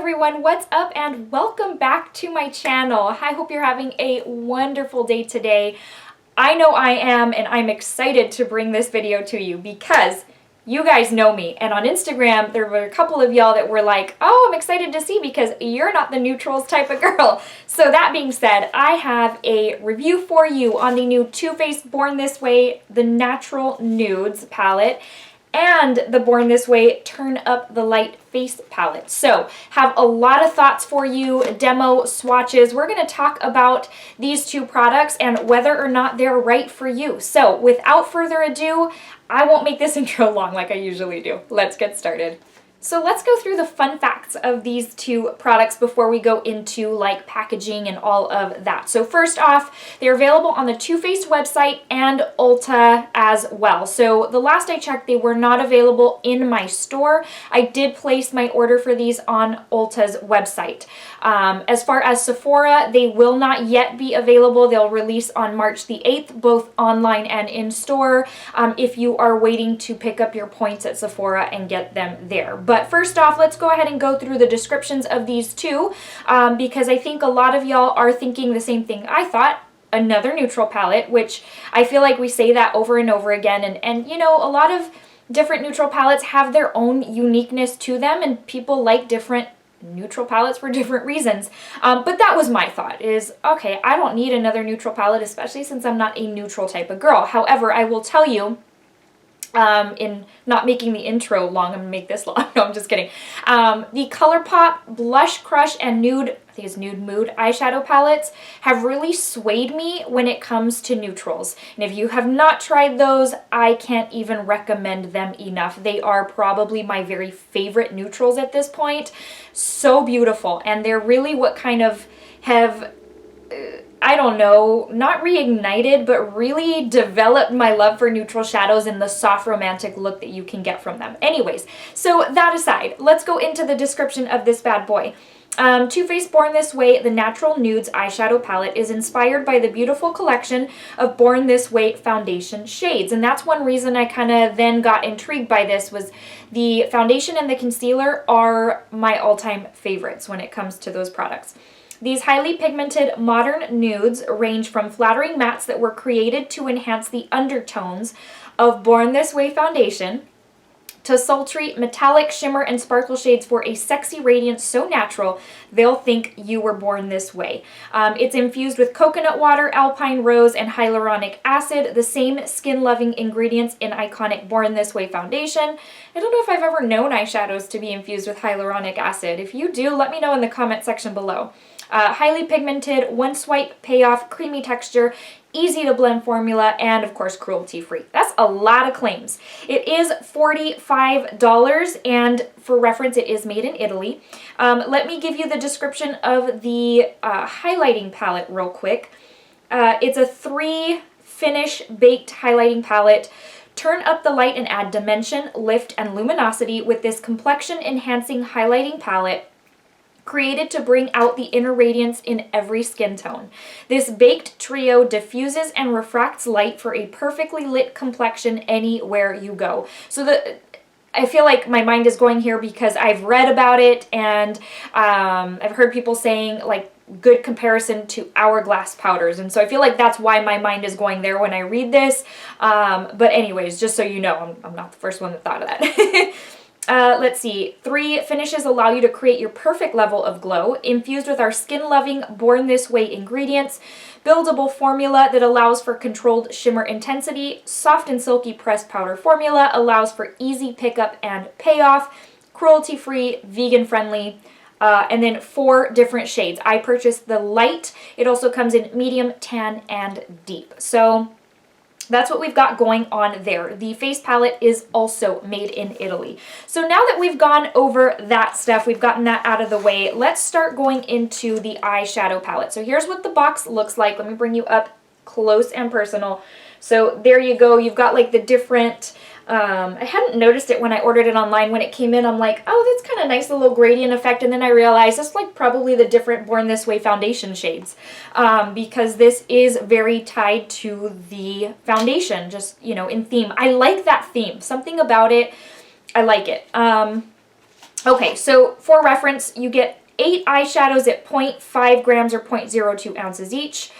everyone, what's up and welcome back to my channel. I hope you're having a wonderful day today. I know I am, and I'm excited to bring this video to you because you guys know me, and on Instagram there were a couple of y'all that were like, oh, I'm excited to see because you're not the neutrals type of girl. So that being said, I have a review for you on the new Too Faced Born This Way The Natural Nudes palette and the Born This Way Turn Up the Light face palette. So have a lot of thoughts for you, demo swatches. We're going to talk about these two products and whether or not they're right for you. So without further ado, I won't make this intro long like I usually do. Let's get started. So let's go through the fun facts of these two products before we go into like packaging and all of that. So first off, they're available on the Too Faced website and Ulta as well. So the last I checked, they were not available in my store. I did place my order for these on Ulta's website. As far as Sephora, they will not yet be available. They'll release on March the 8th, both online and in store, if you are waiting to pick up your points at Sephora and get them there. But first off, let's go ahead and go through the descriptions of these two because I think a lot of y'all are thinking the same thing I thought. Another neutral palette, which I feel like we say that over and over again. And you know, a lot of different neutral palettes have their own uniqueness to them, and people like different neutral palettes for different reasons. But that was my thought is, okay, I don't need another neutral palette, especially since I'm not a neutral type of girl. However, I will tell you, in not making the intro long, I'm gonna make this long. No, I'm just kidding. The ColourPop Blush Crush and Nude, I think it's Nude Mood eyeshadow palettes have really swayed me when it comes to neutrals. And if you have not tried those, I can't even recommend them enough. They are probably my very favorite neutrals at this point. So beautiful, and they're really what kind of have I don't know, not reignited, but really developed my love for neutral shadows and the soft romantic look that you can get from them. Anyways, so that aside, let's go into the description of this bad boy. Too Faced Born This Way The Natural Nudes eyeshadow palette is inspired by the beautiful collection of Born This Way foundation shades. And that's one reason I kind of then got intrigued by this, was the foundation and the concealer are my all-time favorites when it comes to those products. These highly pigmented modern nudes range from flattering mattes that were created to enhance the undertones of Born This Way foundation to sultry metallic shimmer and sparkle shades for a sexy radiance so natural they'll think you were born this way. It's infused with coconut water, alpine rose, and hyaluronic acid, the same skin-loving ingredients in iconic Born This Way foundation. I don't know if I've ever known eyeshadows to be infused with hyaluronic acid. If you do, let me know in the comment section below. Highly pigmented, one swipe payoff, creamy texture, easy to blend formula, and of course cruelty-free. That's a lot of claims. It is $45, and for reference, it is made in Italy. Let me give you the description of the highlighting palette real quick. It's a 3-finish baked highlighting palette. Turn up the light and add dimension, lift, and luminosity with this complexion-enhancing highlighting palette, created to bring out the inner radiance in every skin tone. This baked trio diffuses and refracts light for a perfectly lit complexion anywhere you go. So I feel like my mind is going here because I've read about it, and I've heard people saying like good comparison to Hourglass powders, and so I feel like that's why my mind is going there when I read this. But anyways, just so you know, I'm not the first one that thought of that. Let's see, 3 finishes allow you to create your perfect level of glow, infused with our skin-loving Born This Way ingredients, buildable formula that allows for controlled shimmer intensity, soft and silky pressed powder formula allows for easy pickup and payoff, cruelty-free, vegan-friendly, and then 4 different shades. I purchased the light. It also comes in medium, tan, and deep. So that's what we've got going on there. The face palette is also made in Italy. So now that we've gone over that stuff, we've gotten that out of the way, let's start going into the eyeshadow palette. So here's what the box looks like. Let me bring you up close and personal. So there you go. You've got like the different, I hadn't noticed it when I ordered it online. When it came in, I'm like, oh, that's kind of nice, a little gradient effect. And then I realized it's like probably the different Born This Way foundation shades, because this is very tied to the foundation, just, you know, in theme. I like that theme. Something about it, I like it. Okay, so for reference, you get 8 eyeshadows at 0.5 grams or 0.02 ounces each,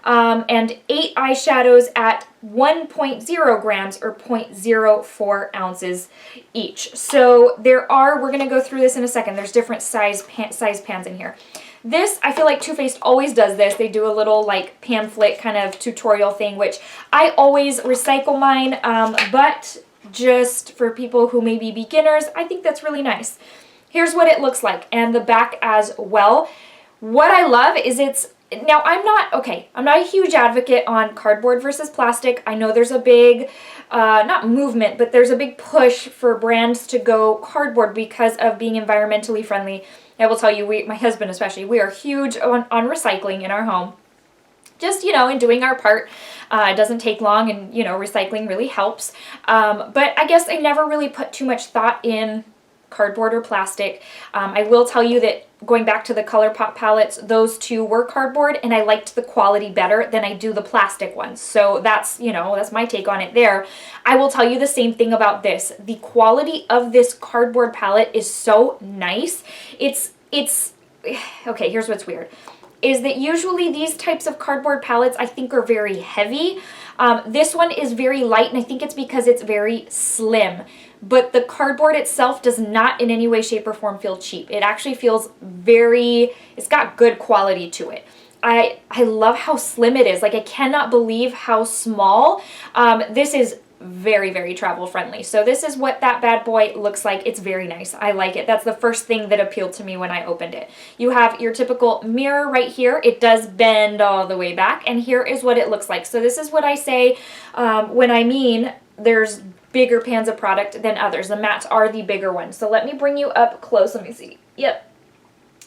and 8 eyeshadows at 1.0 grams or 0.04 ounces each. So there are, we're going to go through this in a second, there's different size pans in here. This, I feel like Too Faced always does this. They do a little like pamphlet kind of tutorial thing, which I always recycle mine, but just for people who may be beginners, I think that's really nice. Here's what it looks like, and the back as well. What I love is now I'm not a huge advocate on cardboard versus plastic. I know there's a big, not movement, but there's a big push for brands to go cardboard because of being environmentally friendly. I will tell you, my husband especially, we are huge on recycling in our home. Just, you know, in doing our part. It doesn't take long, and, you know, recycling really helps. But I guess I never really put too much thought in cardboard or plastic. I will tell you that going back to the ColourPop palettes, those two were cardboard, and I liked the quality better than I do the plastic ones. So that's, you know, that's my take on it there. I will tell you the same thing about this. The quality of this cardboard palette is so nice. It's okay, here's what's weird, is that usually these types of cardboard palettes I think are very heavy. This one is very light, and I think it's because it's very slim. But the cardboard itself does not in any way, shape, or form feel cheap. It actually feels it's got good quality to it. I love how slim it is. Like, I cannot believe how small. This is very, very travel friendly. So this is what that bad boy looks like. It's very nice. I like it. That's the first thing that appealed to me when I opened it. You have your typical mirror right here. It does bend all the way back, and here is what it looks like. So this is what I say when I mean there's bigger pans of product than others. The mattes are the bigger ones. So let me bring you up close. Let me see. Yep.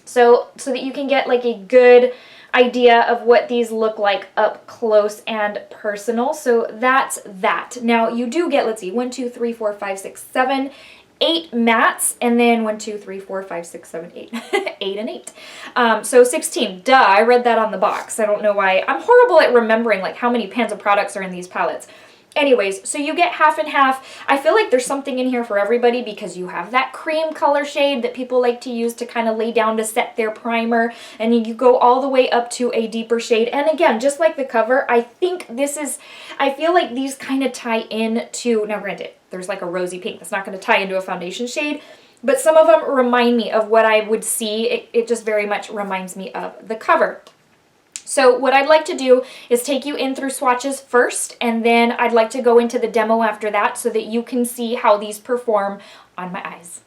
So that you can get like a good idea of what these look like up close and personal. So that's that. Now you do get, let's see, 1, 2, 3, 4, 5, 6, 7, 8 mattes, and then 1, 2, 3, 4, 5, 6, 7, 8. 8 and 8. So 16. Duh, I read that on the box. I don't know why. I'm horrible at remembering like how many pans of products are in these palettes. Anyways, so you get half and half. I feel like there's something in here for everybody because you have that cream color shade that people like to use to kind of lay down to set their primer, and you go all the way up to a deeper shade. And again, just like the cover, I think I feel like these kind of tie in to, now granted, there's like a rosy pink that's not going to tie into a foundation shade, but some of them remind me of what I would see. It just very much reminds me of the cover. So what I'd like to do is take you in through swatches first, and then I'd like to go into the demo after that so that you can see how these perform on my eyes.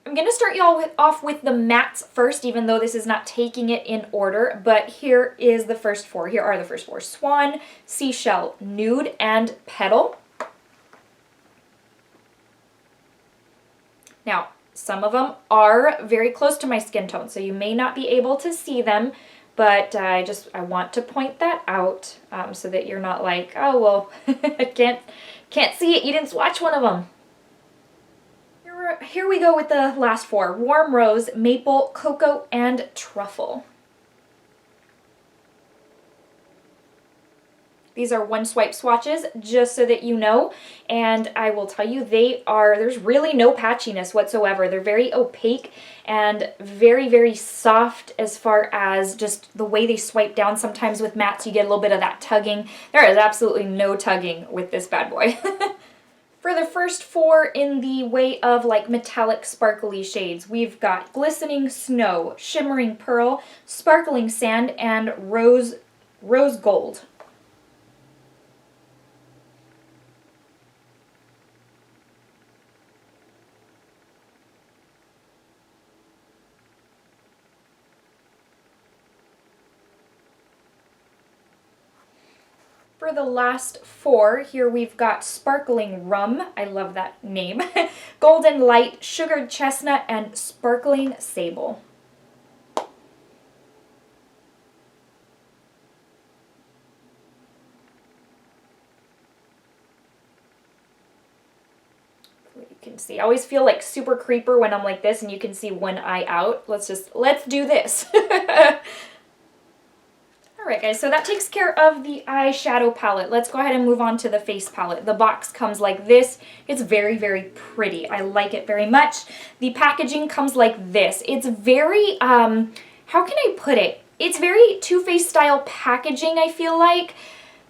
I'm going to start you all off with the mattes first, even though this is not taking it in order, but here is the first four. Here are the first four: Swan, Seashell, Nude, and Petal. Now, some of them are very close to my skin tone, so you may not be able to see them, but I want to point that out so that you're not like, oh, well, I can't see it. You didn't swatch one of them. Here we go with the last four: Warm Rose, Maple, Cocoa, and Truffle. These are one swipe swatches, just so that you know, and I will tell you there's really no patchiness whatsoever. They're very opaque and very, very soft as far as just the way they swipe down. Sometimes with mattes you get a little bit of that tugging. There is absolutely no tugging with this bad boy. For the first four in the way of like metallic sparkly shades, we've got Glistening Snow, Shimmering Pearl, Sparkling Sand, and Rose Gold. For the last four, here we've got Sparkling Rum, I love that name, Golden Light, Sugared Chestnut, and Sparkling Sable. You can see, I always feel like super creeper when I'm like this and you can see one eye out. Let's do this. Alright guys, so that takes care of the eyeshadow palette. Let's go ahead and move on to the face palette. The box comes like this. It's very, very pretty. I like it very much. The packaging comes like this. It's very, how can I put it? It's very Too Faced style packaging, I feel like,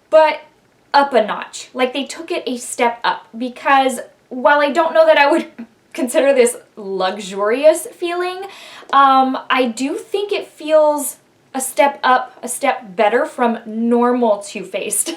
but up a notch. Like they took it a step up, because while I don't know that I would consider this luxurious feeling, I do think it feels a step up, a step better from normal Too Faced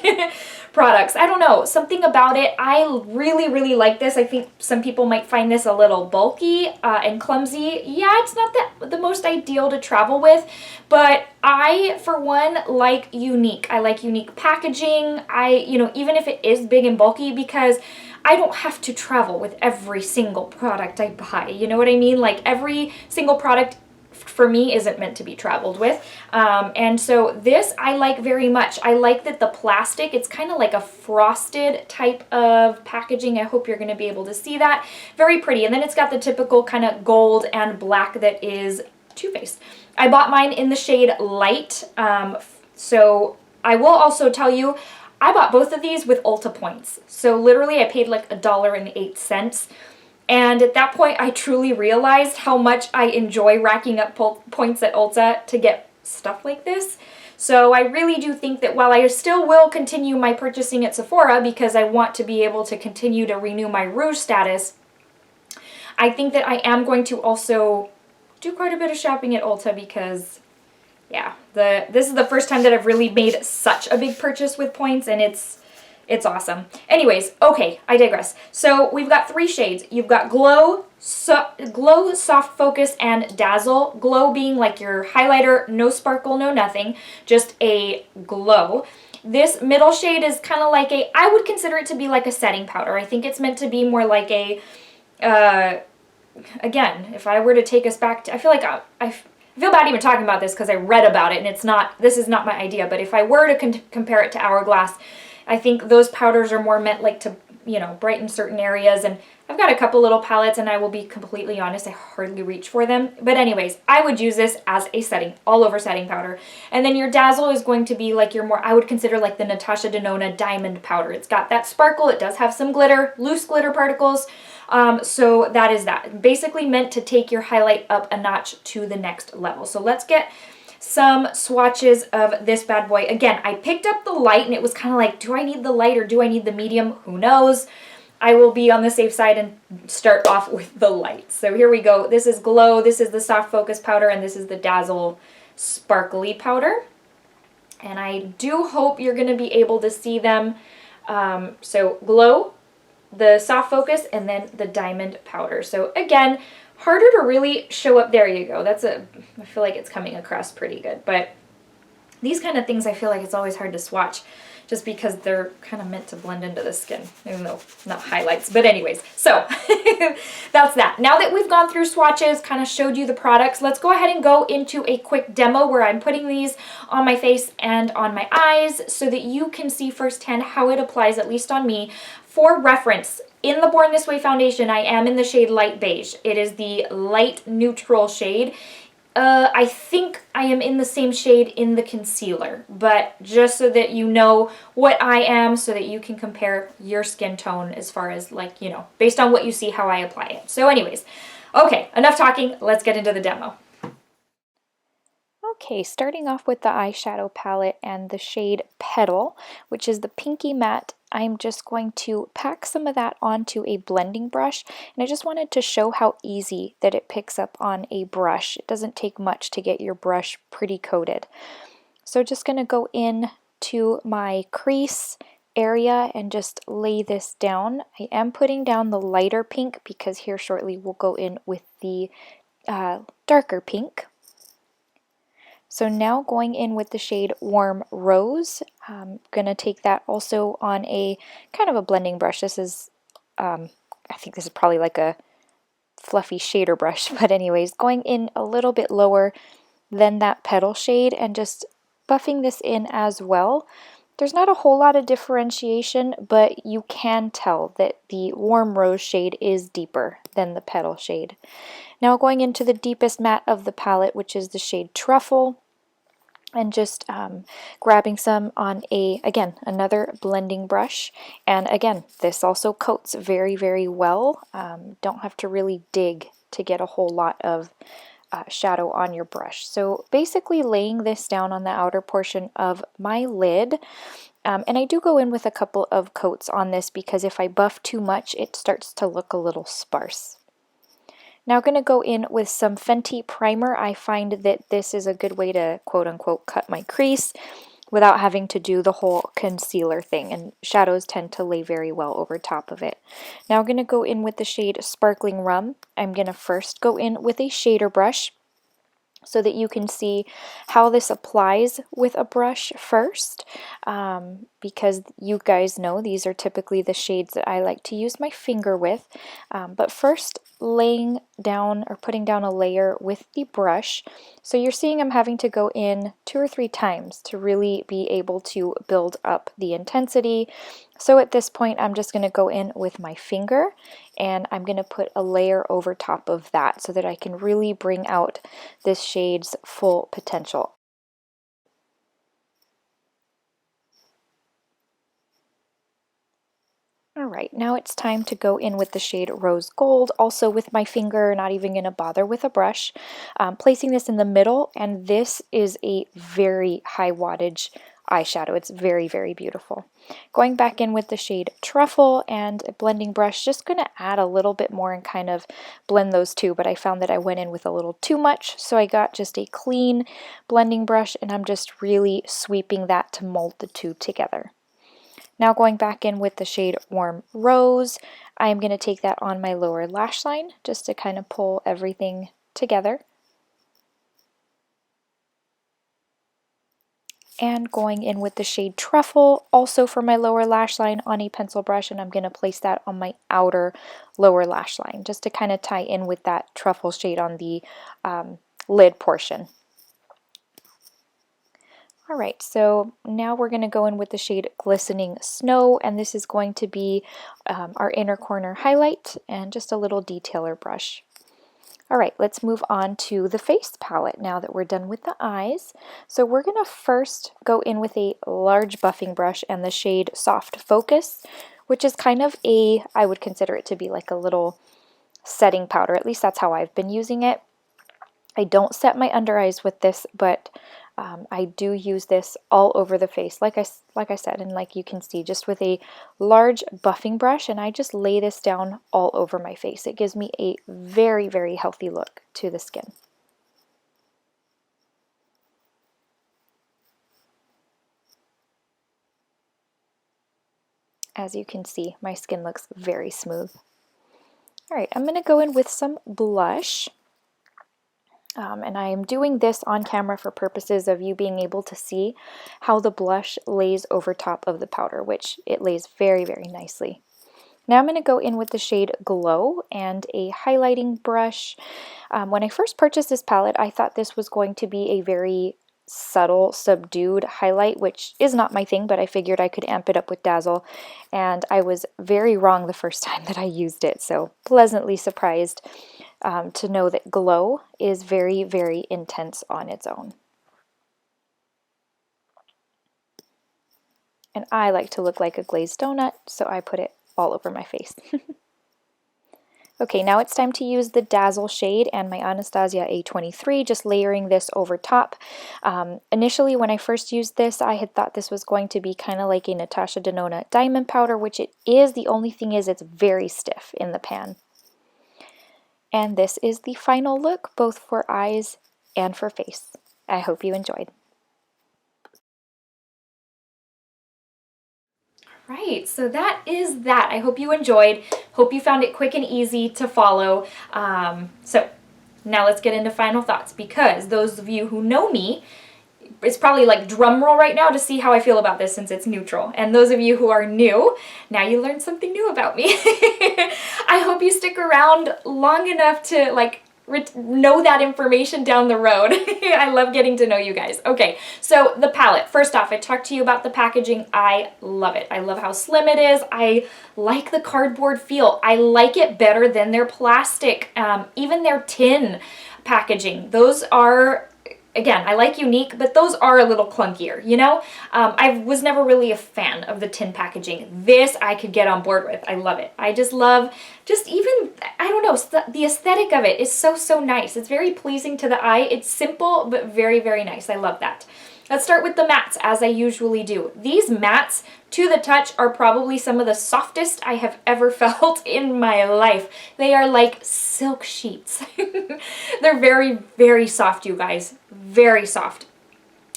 products. I don't know, something about it. I really, really like this. I think some people might find this a little bulky and clumsy. Yeah, it's not the most ideal to travel with, but I, for one, like unique. I like unique packaging. Even if it is big and bulky, because I don't have to travel with every single product I buy. You know what I mean? Like every single product for me isn't meant to be traveled with. And so this I like very much. I like that the plastic, it's kind of like a frosted type of packaging. I hope you're going to be able to see that. Very pretty. And then it's got the typical kind of gold and black that is Too Faced. I bought mine in the shade Light. So I will also tell you, I bought both of these with Ulta points. So literally I paid like $1.08. And at that point, I truly realized how much I enjoy racking up points at Ulta to get stuff like this. So I really do think that while I still will continue my purchasing at Sephora, because I want to be able to continue to renew my Rouge status, I think that I am going to also do quite a bit of shopping at Ulta, because yeah, this is the first time that I've really made such a big purchase with points, and it's awesome. Anyways, okay, I digress. So we've got 3 shades. You've got Glow, Glow, Soft Focus, and Dazzle. Glow being like your highlighter, no sparkle, no nothing, just a glow. This middle shade is kind of like I would consider it to be like a setting powder. I think it's meant to be more like a, again, if I were to take us back to, I feel like I feel bad even talking about this because I read about it, and this is not my idea, but if I were to compare it to Hourglass, I think those powders are more meant like to, brighten certain areas. And I've got a couple little palettes, and I will be completely honest, I hardly reach for them. But anyways, I would use this as a setting, all over setting powder. And then your Dazzle is going to be like your more, I would consider like the Natasha Denona diamond powder. It's got that sparkle. It does have some glitter, loose glitter particles. So that is that. Basically meant to take your highlight up a notch to the next level. So let's get some swatches of this bad boy. Again, I picked up the light, and it was kind of like, do I need the light or do I need the medium? Who knows? I will be on the safe side and start off with the light. So here we go. This is Glow, this is the Soft Focus powder, and this is the Dazzle Sparkly powder. And I do hope you're going to be able to see them. So Glow, the Soft Focus, and then the Diamond powder. So again, harder to really show up. There you go. I feel like it's coming across pretty good. But these kind of things, I feel like it's always hard to swatch just because they're kind of meant to blend into the skin, even though not highlights. But anyways, so that's that. Now that we've gone through swatches, kind of showed you the products, let's go ahead and go into a quick demo where I'm putting these on my face and on my eyes so that you can see firsthand how it applies, at least on me. For reference, in the Born This Way foundation, I am in the shade Light Beige. It is the light neutral shade. I think I am in the same shade in the concealer, but just so that you know what I am, so that you can compare your skin tone as far as, like, based on what you see, how I apply it. So anyways, okay, enough talking. Let's get into the demo. Okay, starting off with the eyeshadow palette and the shade Petal, which is the pinky matte. I'm just going to pack some of that onto a blending brush, and I just wanted to show how easy that it picks up on a brush. It doesn't take much to get your brush pretty coated. So just going to go in to my crease area and just lay this down. I am putting down the lighter pink because here shortly we'll go in with the darker pink. So now going in with the shade Warm Rose, I'm going to take that also on a kind of a blending brush. This is, I think this is probably like a fluffy shader brush, but anyways, going in a little bit lower than that Petal shade and just buffing this in as well. There's not a whole lot of differentiation, but you can tell that the Warm Rose shade is deeper than the Petal shade. Now going into the deepest matte of the palette, which is the shade Truffle. and just grabbing some on another blending brush. And again, this also coats very, very well. Don't have to really dig to get a whole lot of shadow on your brush. So basically laying this down on the outer portion of my lid. And I do go in with a couple of coats on this because if I buff too much, it starts to look a little sparse. Now I'm going to go in with some Fenty primer. I find that this is a good way to quote-unquote cut my crease without having to do the whole concealer thing, and shadows tend to lay very well over top of it. Now I'm going to go in with the shade Sparkling Rum. I'm going to first go in with a shader brush so that you can see how this applies with a brush first, because you guys know these are typically the shades that I like to use my finger with. But first, laying down or putting down a layer with the brush. So you're seeing I'm having to go in 2 or 3 times to really be able to build up the intensity. So at this point, I'm just going to go in with my finger and I'm going to put a layer over top of that so that I can really bring out this shade's full potential. Alright, now it's time to go in with the shade Rose Gold, also with my finger, not even going to bother with a brush. Placing this in the middle, and this is a very high wattage eyeshadow. It's very, very beautiful. Going back in with the shade Truffle and a blending brush, just going to add a little bit more and kind of blend those two, but I found that I went in with a little too much, so I got just a clean blending brush and I'm just really sweeping that to mold the two together. Now going back in with the shade Warm Rose, I'm going to take that on my lower lash line just to kind of pull everything together. And going in with the shade Truffle, also for my lower lash line on a pencil brush, and I'm going to place that on my outer lower lash line just to kind of tie in with that truffle shade on the lid portion. Alright, so now we're going to go in with the shade Glistening Snow, and this is going to be our inner corner highlight and just a little detailer brush. Alright, let's move on to the face palette now that we're done with the eyes. So we're going to first go in with a large buffing brush and the shade Soft Focus, which is kind of I would consider it to be like a little setting powder. At least that's how I've been using it. I don't set my under eyes with this, but I do use this all over the face, like I said, and like you can see, just with a large buffing brush, and I just lay this down all over my face. It gives me a very, very healthy look to the skin. As you can see, my skin looks very smooth. Alright, I'm going to go in with some blush. And I am doing this on camera for purposes of you being able to see how the blush lays over top of the powder, which it lays very, very nicely. Now I'm going to go in with the shade Glow and a highlighting brush. When I first purchased this palette, I thought this was going to be a very subtle, subdued highlight, which is not my thing, but I figured I could amp it up with Dazzle, and I was very wrong the first time that I used it, so pleasantly surprised to know that Glow is very, very intense on its own. And I like to look like a glazed donut, so I put it all over my face. Okay, now it's time to use the Dazzle shade and my Anastasia A23, just layering this over top. Initially, when I first used this, I had thought this was going to be kind of like a Natasha Denona diamond powder, which it is. The only thing is it's very stiff in the pan. And this is the final look, both for eyes and for face. I hope you enjoyed. Right, so that is that. I hope you enjoyed. Hope you found it quick and easy to follow. So now let's get into final thoughts, because those of you who know me, it's probably like drum roll right now to see how I feel about this since it's neutral. And those of you who are new, now you learned something new about me. I hope you stick around long enough to like know that information down the road. I love getting to know you guys. Okay, so the palette. First off, I talked to you about the packaging. I love it. I love how slim it is. I like the cardboard feel. I like it better than their plastic, even their tin packaging. Those are again, I like unique, but those are a little clunkier, you know? I was never really a fan of the tin packaging. This I could get on board with. I love it. I just love, just even, I don't know, the aesthetic of it is so, so nice. It's very pleasing to the eye. It's simple, but very, very nice. I love that. Let's start with the mattes, as I usually do. These mattes, to the touch, are probably some of the softest I have ever felt in my life. They are like silk sheets. They're very, very soft, you guys. Very soft.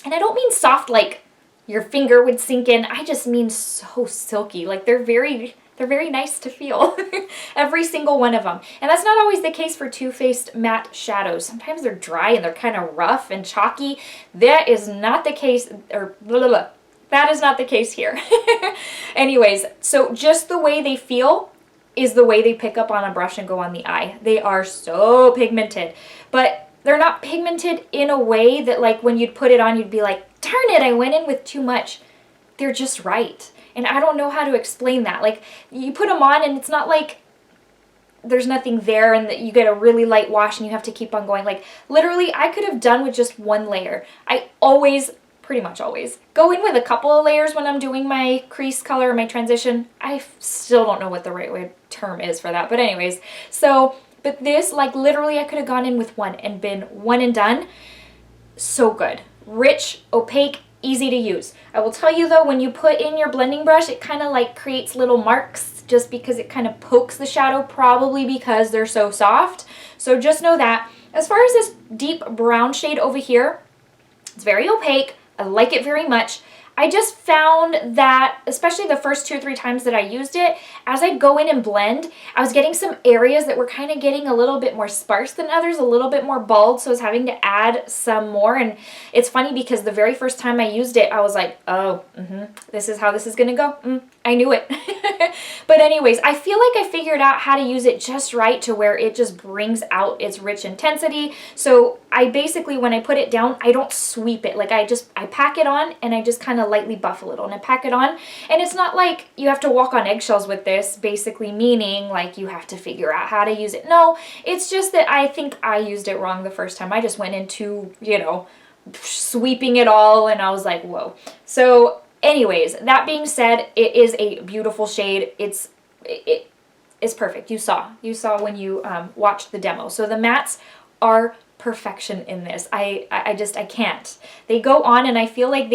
And I don't mean soft like your finger would sink in. I just mean so silky. Like they're very nice to feel. Every single one of them. And that's not always the case for Too Faced matte shadows. Sometimes they're dry and they're kind of rough and chalky. That is not the case, or blah, blah, blah. That is not the case here. Anyways, so just the way they feel is the way they pick up on a brush and go on the eye. They are so pigmented, but they're not pigmented in a way that like when you'd put it on, you'd be like, darn it, I went in with too much. They're just right. And I don't know how to explain that. Like, you put them on and it's not like there's nothing there and that you get a really light wash and you have to keep on going. Like, literally, I could have done with just one layer. I always, pretty much always, go in with a couple of layers when I'm doing my crease color, my transition. I still don't know what the right term is for that. But anyways, so, but this, like, literally, I could have gone in with one and been one and done. So good. Rich, opaque, easy to use. I will tell you though, when you put in your blending brush, it kind of like creates little marks just because it kind of pokes the shadow, probably because they're so soft. So just know that. As far as this deep brown shade over here, it's very opaque. I like it very much. I just found that, especially the first 2 or 3 times that I used it, as I'd go in and blend, I was getting some areas that were kind of getting a little bit more sparse than others, a little bit more bald, so I was having to add some more. And it's funny because the very first time I used it, I was like, oh, this is how this is going to go. I knew it. But anyways, I feel like I figured out how to use it just right to where it just brings out its rich intensity. So I basically, when I put it down, I don't sweep it. Like I pack it on and I just kind of lightly buff a little and I pack it on. And it's not like you have to walk on eggshells with this, basically meaning like you have to figure out how to use it. No, it's just that I think I used it wrong the first time. I just went into, you know, sweeping it all and I was like, whoa. So anyways, that being said, it is a beautiful shade. It's perfect. You saw when you watched the demo. So the mattes are perfection in this. I can't. They go on and I feel like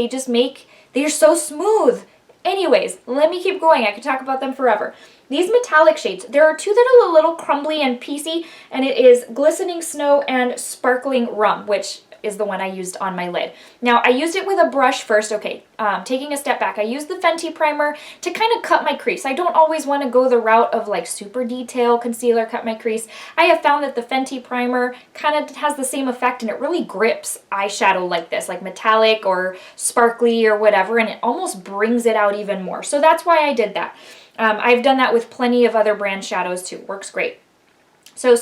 they're so smooth. Anyways, let me keep going. I could talk about them forever. These metallic shades, there are 2 that are a little crumbly and piecey, and it is Glistening Snow and Sparkling Rum, which is the one I used on my lid. Now, I used it with a brush first. Okay, taking a step back, I used the Fenty primer to kind of cut my crease. I don't always want to go the route of like super detail concealer, cut my crease. I have found that the Fenty primer kind of has the same effect and it really grips eyeshadow like this, like metallic or sparkly or whatever, and it almost brings it out even more. So that's why I did that. I've done that with plenty of other brand shadows too. Works great. So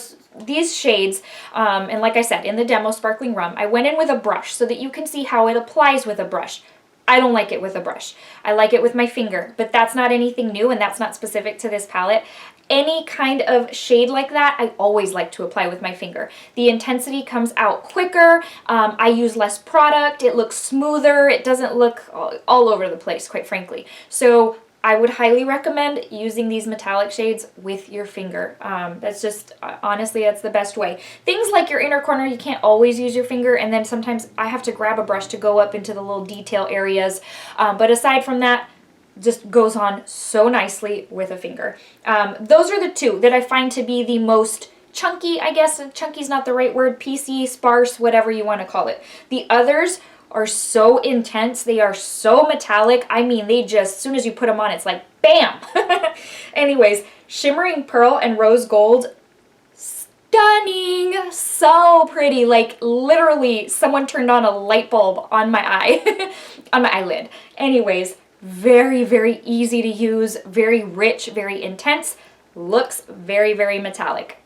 these shades, and like I said, in the demo, Sparkling Rum, I went in with a brush so that you can see how it applies with a brush. I don't like it with a brush. I like it with my finger, but that's not anything new and that's not specific to this palette. Any kind of shade like that, I always like to apply with my finger. The intensity comes out quicker. I use less product. It looks smoother. It doesn't look all over the place, quite frankly. So I would highly recommend using these metallic shades with your finger. That's just, honestly, that's the best way. Things like your inner corner, you can't always use your finger, and then sometimes I have to grab a brush to go up into the little detail areas. But aside from that, just goes on so nicely with a finger. Those are the 2 that I find to be the most chunky, I guess. Chunky's not the right word. Piecey, sparse, whatever you want to call it. The others are so intense. They are so metallic. I mean, they just, as soon as you put them on, it's like, bam! Anyways, Shimmering Pearl and Rose Gold, stunning! So pretty. Like, literally, someone turned on a light bulb on my eye, on my eyelid. Anyways, very, very easy to use, very rich, very intense, looks very, very metallic.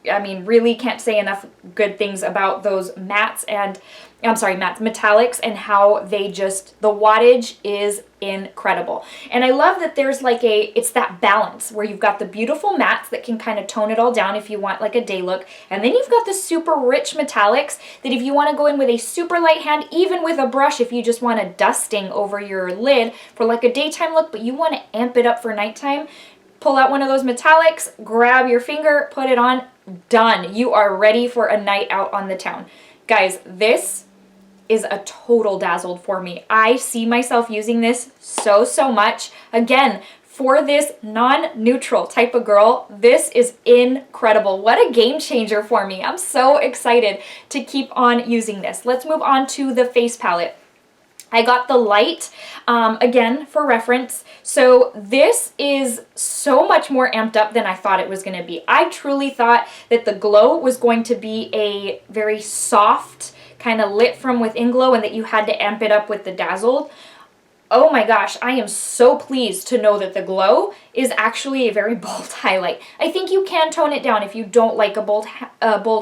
I mean, really can't say enough good things about those mattes and, I'm sorry, mattes, metallics, and how they just, the wattage is incredible. And I love that there's like it's that balance where you've got the beautiful mattes that can kind of tone it all down if you want like a day look. And then you've got the super rich metallics that if you want to go in with a super light hand, even with a brush, if you just want a dusting over your lid for like a daytime look, but you want to amp it up for nighttime, pull out one of those metallics, grab your finger, put it on, done. You are ready for a night out on the town. Guys, this is a total Dazzled for me. I see myself using this so much. Again, for this non-neutral type of girl, this is incredible. What a game changer for me. I'm so excited to keep on using this. Let's move on to the face palette. I got the light, again, for reference. So this is so much more amped up than I thought it was going to be. I truly thought that the glow was going to be a very soft, kind of lit from within glow, and that you had to amp it up with the Dazzled. Oh my gosh, I am so pleased to know that the glow is actually a very bold highlight. I think you can tone it down if you don't like a bold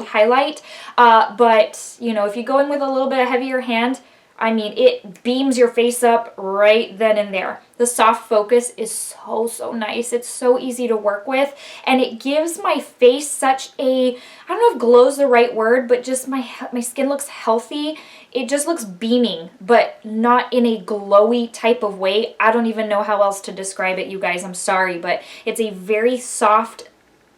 highlight, but you know, if you go in with a little bit of heavier hand, I mean, it beams your face up right then and there. The soft focus is so nice. It's so easy to work with, and it gives my face such a, I don't know if glow's the right word, but just my skin looks healthy. It just looks beaming, but not in a glowy type of way. I don't even know how else to describe it, you guys. I'm sorry, but it's a very soft,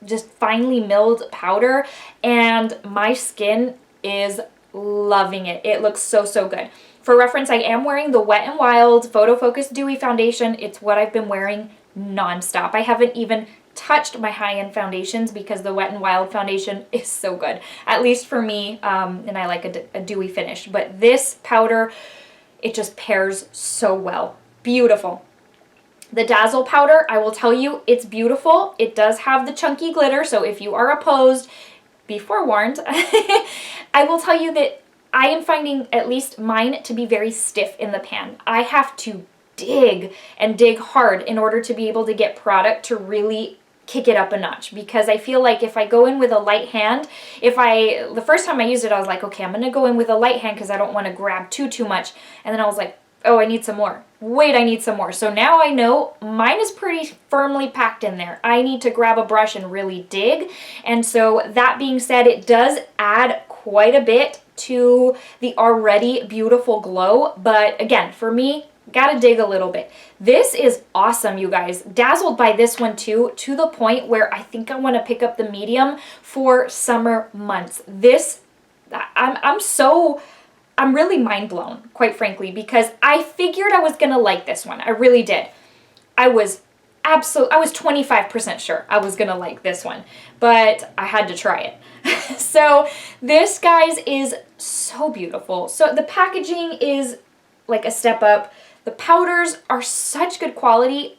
just finely milled powder, and my skin is loving it. It looks so good. For reference, I am wearing the Wet n Wild Photo Focus Dewy Foundation. It's what I've been wearing nonstop. I haven't even touched my high-end foundations because the Wet n Wild foundation is so good, at least for me, and I like a dewy finish. But this powder, it just pairs so well. Beautiful. The Dazzle powder, I will tell you, it's beautiful. It does have the chunky glitter, so if you are opposed, be forewarned. I will tell you that I am finding at least mine to be very stiff in the pan. I have to dig and dig hard in order to be able to get product to really kick it up a notch, because I feel like if I go in with a light hand, the first time I used it, I was like, okay, I'm gonna go in with a light hand because I don't want to grab too much, and then I was like, oh, I need some more. Wait, I need some more. So now I know mine is pretty firmly packed in there. I need to grab a brush and really dig. And so that being said, it does add quite a bit to the already beautiful glow. But again, for me, gotta dig a little bit. This is awesome, you guys. Dazzled by this one too, to the point where I think I want to pick up the medium for summer months. This, I'm really mind blown, quite frankly, because I figured I was gonna like this one. I really did. I was 25% sure I was gonna like this one, but I had to try it. So this, guys, is so beautiful. So the packaging is like a step up. The powders are such good quality.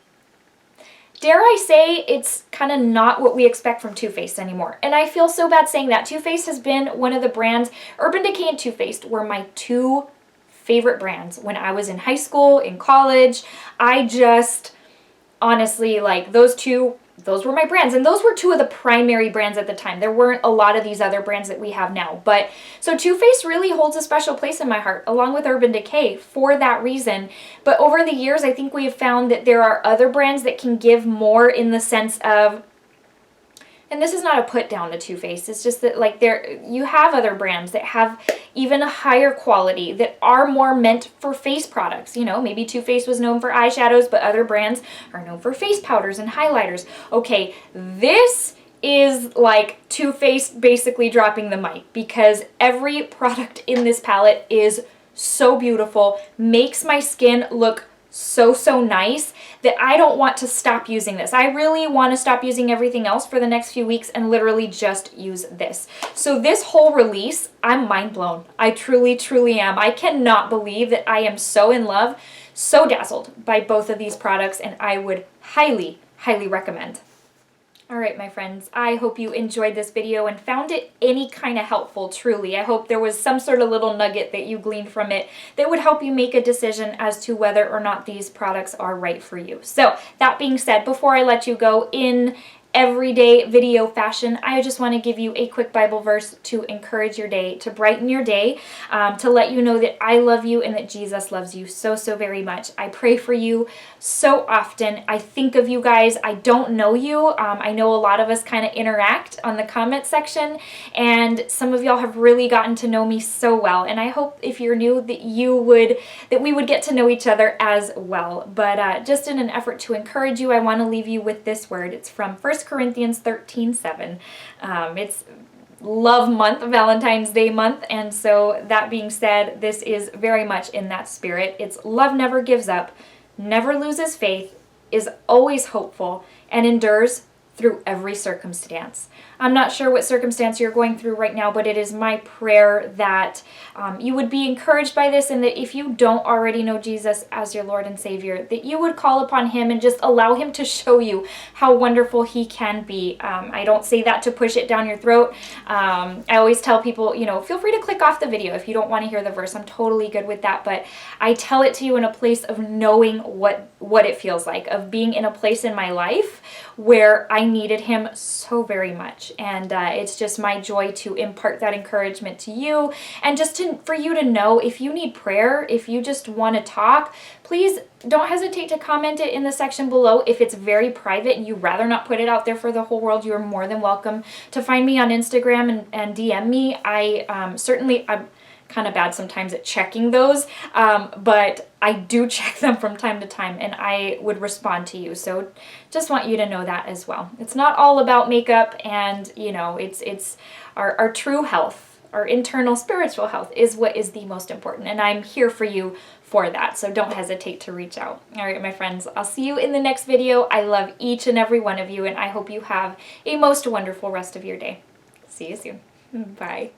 Dare I say, it's kind of not what we expect from Too Faced anymore. And I feel so bad saying that. Too Faced has been one of the brands, Urban Decay and Too Faced were my two favorite brands when I was in high school, in college. I just, honestly, like those were my brands. And those were two of the primary brands at the time. There weren't a lot of these other brands that we have now. But so Too Faced really holds a special place in my heart, along with Urban Decay, for that reason. But over the years, I think we have found that there are other brands that can give more in the sense of, and this is not a put down to Too Faced, it's just that like you have other brands that have even a higher quality that are more meant for face products. You know, maybe Too Faced was known for eyeshadows, but other brands are known for face powders and highlighters. Okay, this is like Too Faced basically dropping the mic, because every product in this palette is so beautiful, makes my skin look so nice, that I don't want to stop using this. I really want to stop using everything else for the next few weeks and literally just use this. So this whole release, I'm mind blown. I truly am. I cannot believe that I am so in love, so dazzled by both of these products, and I would highly recommend. Alright, my friends, I hope you enjoyed this video and found it any kind of helpful, truly. I hope there was some sort of little nugget that you gleaned from it that would help you make a decision as to whether or not these products are right for you. So, that being said, before I let you go, in everyday video fashion, I just want to give you a quick Bible verse to encourage your day, to brighten your day, to let you know that I love you and that Jesus loves you so, so very much. I pray for you so often. I think of you guys. I don't know you. I know a lot of us kind of interact on the comment section, and some of y'all have really gotten to know me so well. And I hope if you're new that we would get to know each other as well. But just in an effort to encourage you, I want to leave you with this word. It's from 1 Corinthians 13:7. It's love month, Valentine's Day month, and so that being said, this is very much in that spirit. It's love never gives up, never loses faith, is always hopeful, and endures through every circumstance. I'm not sure what circumstance you're going through right now, but it is my prayer that you would be encouraged by this, and that if you don't already know Jesus as your Lord and Savior, that you would call upon Him and just allow Him to show you how wonderful He can be. I don't say that to push it down your throat. I always tell people, feel free to click off the video if you don't want to hear the verse. I'm totally good with that, but I tell it to you in a place of knowing what it feels like, of being in a place in my life where I needed Him so very much. And it's just my joy to impart that encouragement to you, and just for you to know if you need prayer, if you just want to talk, please don't hesitate to comment it in the section below. If it's very private and you'd rather not put it out there for the whole world, you are more than welcome to find me on Instagram and DM me. I'm kind of bad sometimes at checking those, but I do check them from time to time, and I would respond to you. So just want you to know that as well. It's not all about makeup, and it's our true health, our internal spiritual health is what is the most important, and I'm here for you for that. So don't hesitate to reach out. All right, my friends, I'll see you in the next video. I love each and every one of you, and I hope you have a most wonderful rest of your day. See you soon. Bye.